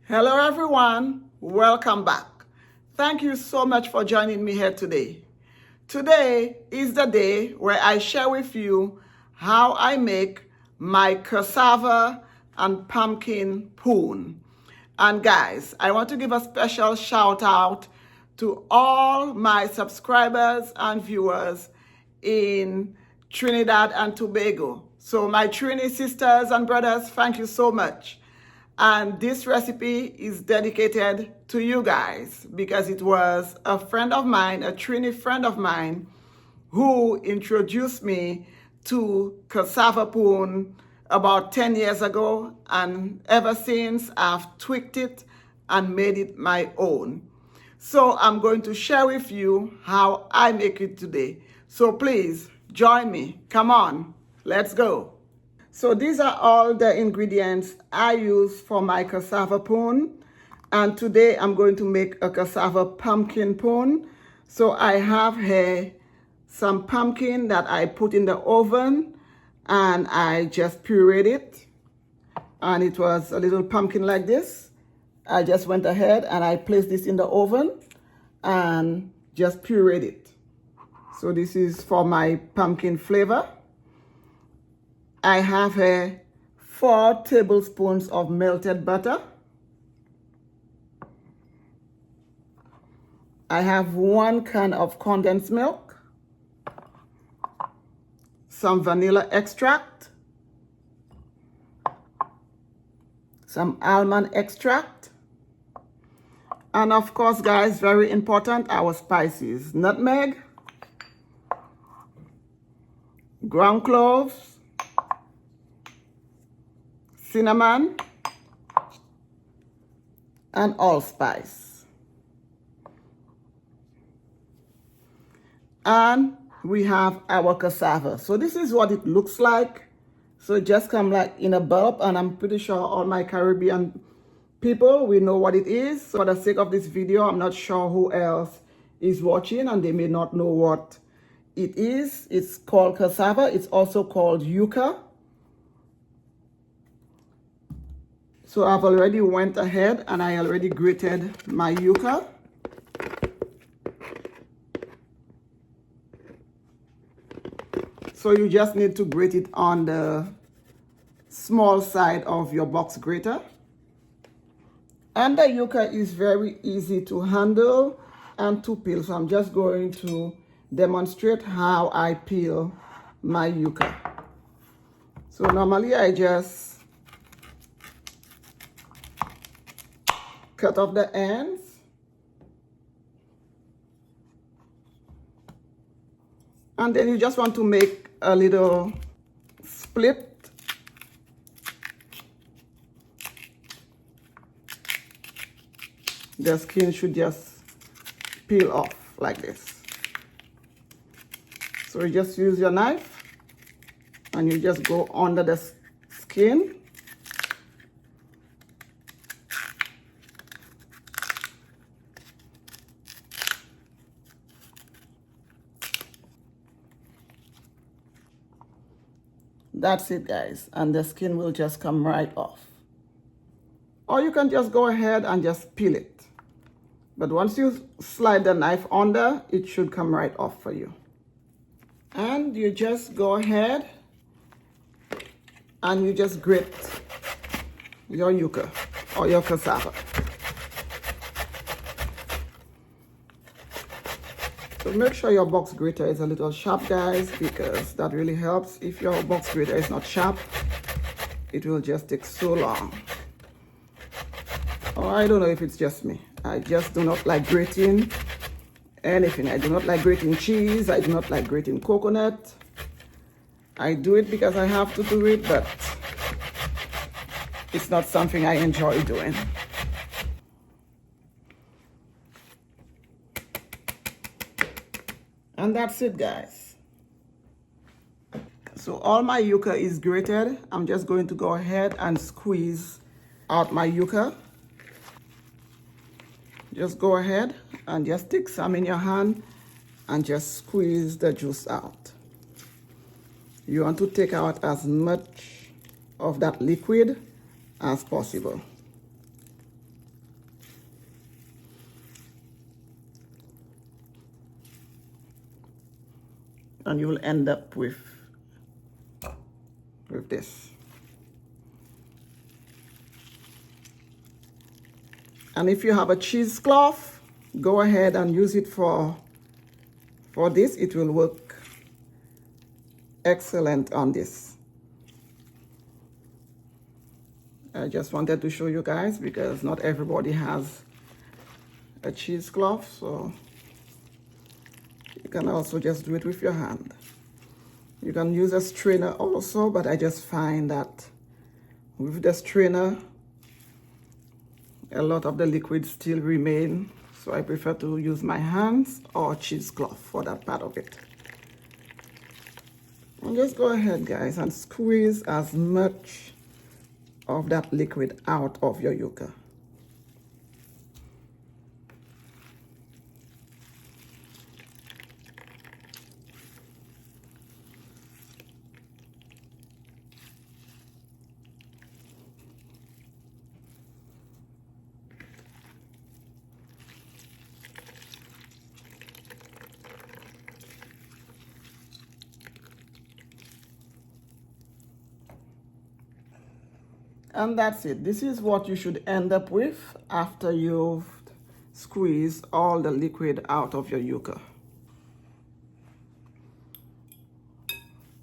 Hello everyone, welcome back. Thank you so much for joining me here today. Today is the day where I share with you how I make my cassava and pumpkin pone. And guys, I want to give a special shout out to all my subscribers and viewers in Trinidad and Tobago. So my Trini sisters and brothers, thank you so much. And this recipe is dedicated to you guys because it was a friend of mine, a Trini friend of mine, who introduced me to cassava pone about 10 years ago. And ever since, I've tweaked it and made it my own. So I'm going to share with you how I make it today. So please join me. Come on, let's go. So these are all the ingredients I use for my cassava pone. And today I'm going to make a cassava pumpkin pone. So I have here some pumpkin that I put in the oven and I just pureed it. And it was a little pumpkin like this. I just went ahead and I placed this in the oven and just pureed it. So this is for my pumpkin flavor. I have here 4 tablespoons of melted butter. I have 1 can of condensed milk, some vanilla extract, some almond extract, and of course, guys, very important, our spices: nutmeg, ground cloves, cinnamon, and allspice. And we have our cassava. So this is what it looks like. So it just come like in a bulb, and I'm pretty sure all my Caribbean people, we know what it is. So for the sake of this video, I'm not sure who else is watching and they may not know what it is. It's called cassava. It's also called yuca. So I've already went ahead and I already grated my yuca. So you just need to grate it on the small side of your box grater. And the yuca is very easy to handle and to peel. So I'm just going to demonstrate how I peel my yuca. So normally I just cut off the ends. And then you just want to make a little split. The skin should just peel off like this. So you just use your knife and you just go under the skin. That's it, guys, and the skin will just come right off. Or you can just go ahead and just peel it. But once you slide the knife under, it should come right off for you. And you just go ahead and you just grate your yuca or your cassava. So make sure your box grater is a little sharp, guys, because that really helps. If your box grater is not sharp, it will just take so long. Oh, I don't know if it's just me. I just do not like grating anything. I do not like grating cheese. I do not like grating coconut. I do it because I have to do it, but it's not something I enjoy doing. And that's it, guys. So all my yuca is grated. I'm just going to go ahead and squeeze out my yuca. Just go ahead and just take some in your hand and just squeeze the juice out. You want to take out as much of that liquid as possible. and you will end up with this. And if you have a cheesecloth, go ahead and use it for this. It will work excellent on this. I just wanted to show you guys because not everybody has a cheesecloth, so you can also just do it with your hand. You can use a strainer also, but I just find that with the strainer, a lot of the liquid still remain, so I prefer to use my hands or cheesecloth for that part of it. And just go ahead, guys, and squeeze as much of that liquid out of your yuca. And that's it. This is what you should end up with after you've squeezed all the liquid out of your yuca.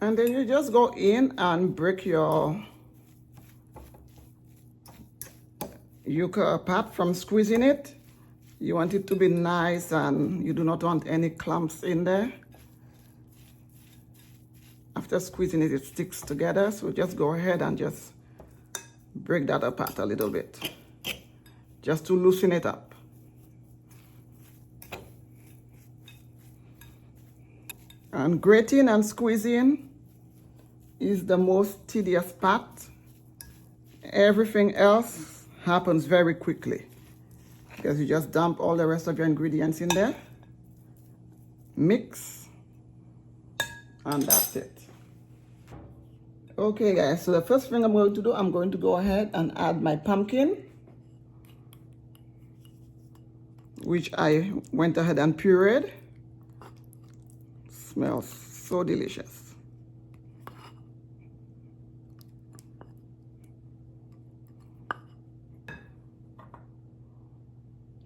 And then you just go in and break your yuca apart from squeezing it. You want it to be nice and you do not want any clumps in there. After squeezing it, it sticks together. So just go ahead and just break that apart a little bit, just to loosen it up. And grating and squeezing is the most tedious part. Everything else happens very quickly because you just dump all the rest of your ingredients in there, mix, and that's it. Okay, guys, so the first thing I'm going to do, I'm going to go ahead and add my pumpkin, which I went ahead and pureed. Smells so delicious.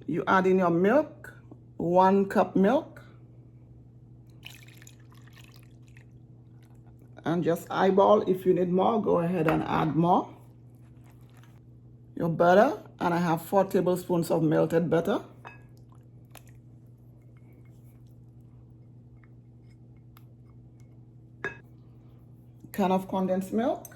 You add in your milk, 1 cup milk. And just eyeball. If you need more, go ahead and add more. Your butter, and I have 4 tablespoons of melted butter. Can of condensed milk.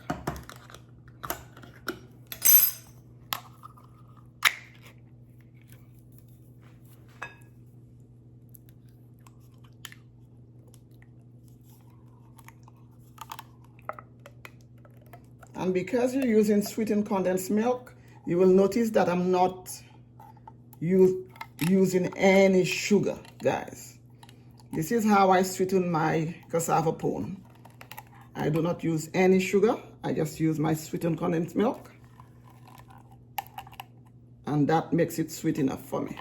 And because you're using sweetened condensed milk, you will notice that I'm not using any sugar, guys. This is how I sweeten my cassava pone. I do not use any sugar. I just use my sweetened condensed milk. And that makes it sweet enough for me.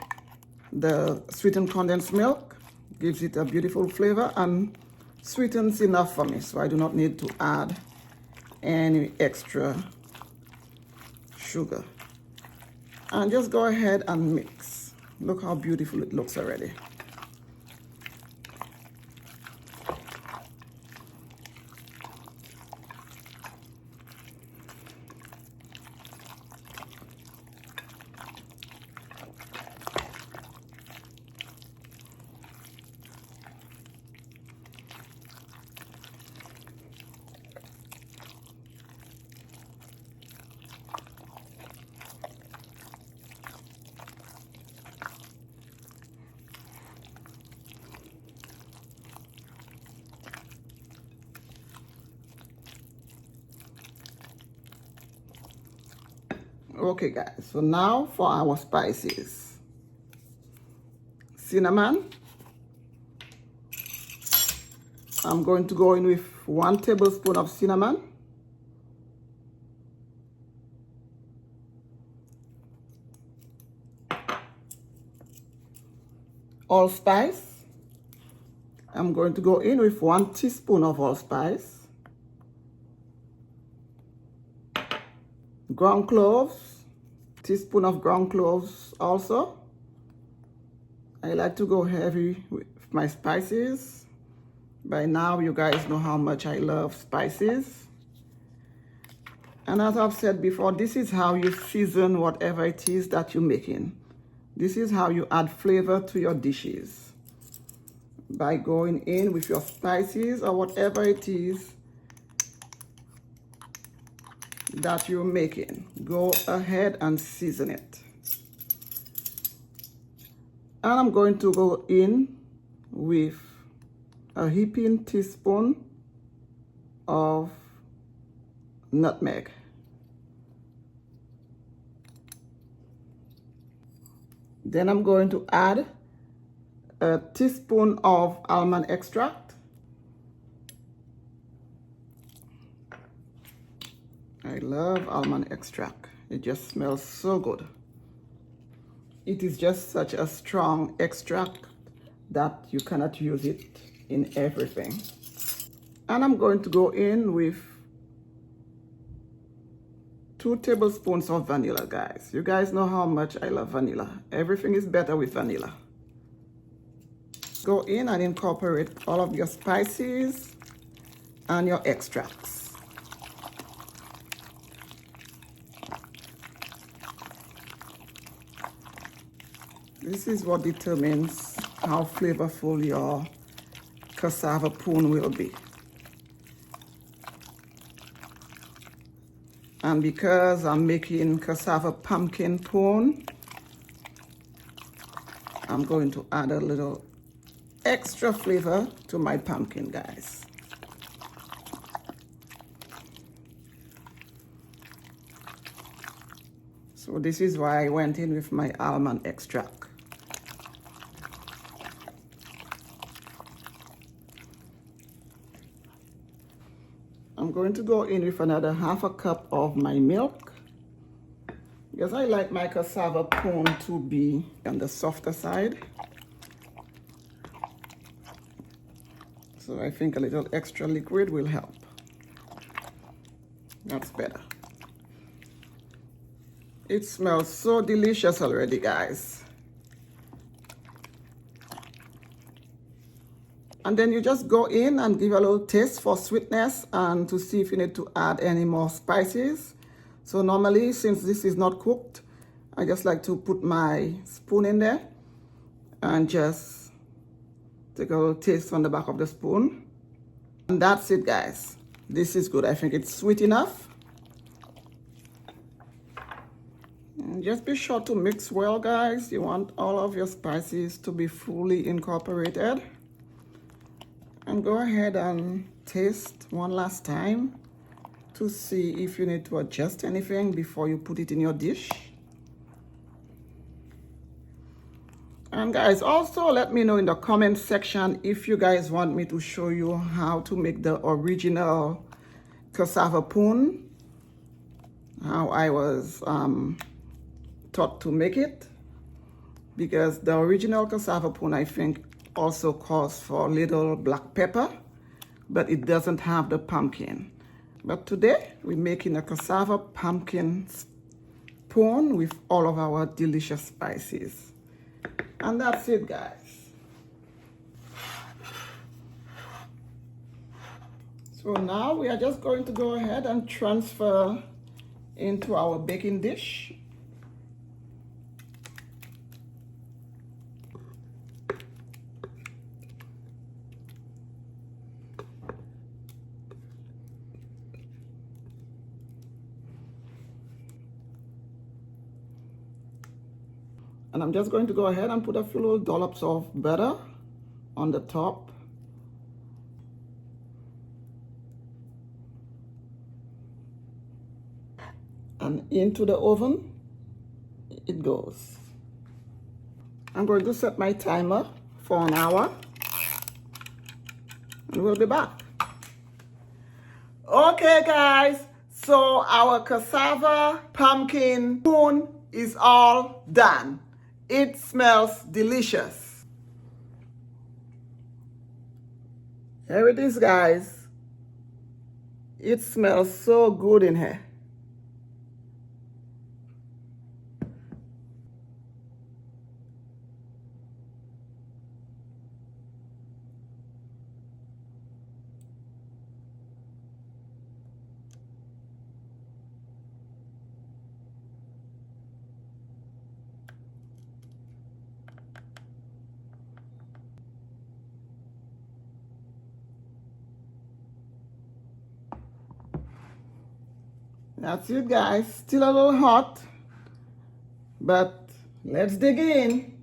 The sweetened condensed milk gives it a beautiful flavor and sweetens enough for me, so I do not need to add any extra sugar. And just go ahead and mix. Look how beautiful it looks already. Okay, guys, so now for our spices. Cinnamon. I'm going to go in with 1 tablespoon of cinnamon. Allspice. I'm going to go in with 1 teaspoon of allspice, ground cloves, teaspoon of ground cloves also. I like to go heavy with my spices. By now, you guys know how much I love spices. And as I've said before, this is how you season whatever it is that you're making. This is how you add flavor to your dishes. By going in with your spices or whatever it is that you're making. Go ahead and season it. And I'm going to go in with a heaping teaspoon of nutmeg. Then I'm going to add a teaspoon of almond extract. I love almond extract. It just smells so good. It is just such a strong extract that you cannot use it in everything. And I'm going to go in with 2 tablespoons of vanilla, guys. You guys know how much I love vanilla. Everything is better with vanilla. Go in and incorporate all of your spices and your extracts. This is what determines how flavorful your cassava pone will be. And because I'm making cassava pumpkin pone, I'm going to add a little extra flavor to my pumpkin, guys. So this is why I went in with my almond extract. I'm going to go in with another 1/2 cup of my milk, because I like my cassava pone to be on the softer side. So I think a little extra liquid will help. That's better. It smells so delicious already, guys. And then you just go in and give a little taste for sweetness and to see if you need to add any more spices. So normally, since this is not cooked, I just like to put my spoon in there and just take a little taste on the back of the spoon. And that's it, guys. This is good. I think it's sweet enough. And just be sure to mix well, guys. You want all of your spices to be fully incorporated. And go ahead and taste one last time to see if you need to adjust anything before you put it in your dish. And guys, also let me know in the comment section if you guys want me to show you how to make the original cassava pone, how I was taught to make it, because the original cassava pone, I think, also calls for little black pepper, but it doesn't have the pumpkin. But today we're making a cassava pumpkin pone with all of our delicious spices. And that's it, guys. So now we are just going to go ahead and transfer into our baking dish. And I'm just going to go ahead and put a few little dollops of butter on the top. And into the oven it goes. I'm going to set my timer for an hour and we'll be back. Okay, guys, so our cassava pumpkin pone is all done. It smells delicious. Here it is, guys. It smells so good in here. That's it, guys. Still a little hot, but let's dig in.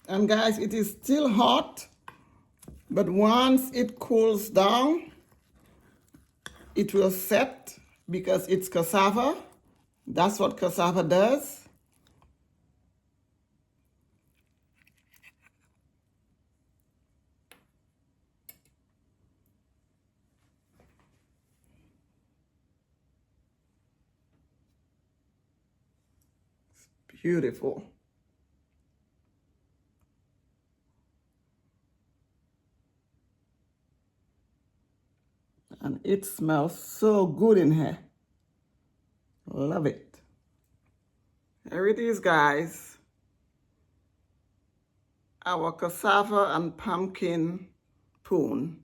And guys, it is still hot, but once it cools down, it will set because it's cassava. That's what cassava does. Beautiful. And it smells so good in here. Love it. Here it is, guys. Our cassava and pumpkin pone.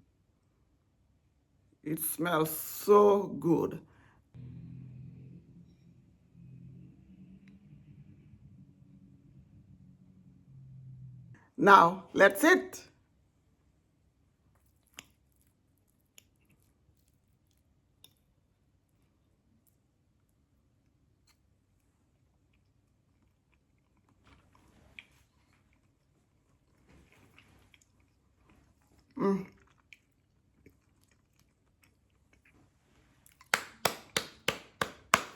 It smells so good. Now, let's eat.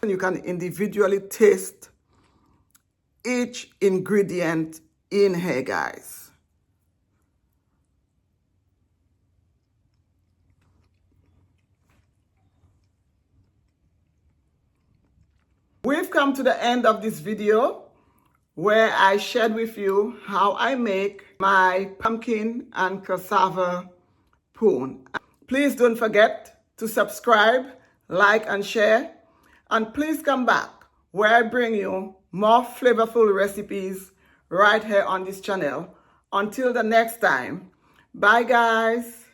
You can individually taste each ingredient in here, guys. We've come to the end of this video where I shared with you how I make my pumpkin and cassava pone. Please don't forget to subscribe, like, and share. And please come back where I bring you more flavorful recipes right here on this channel. Until the next time, bye guys.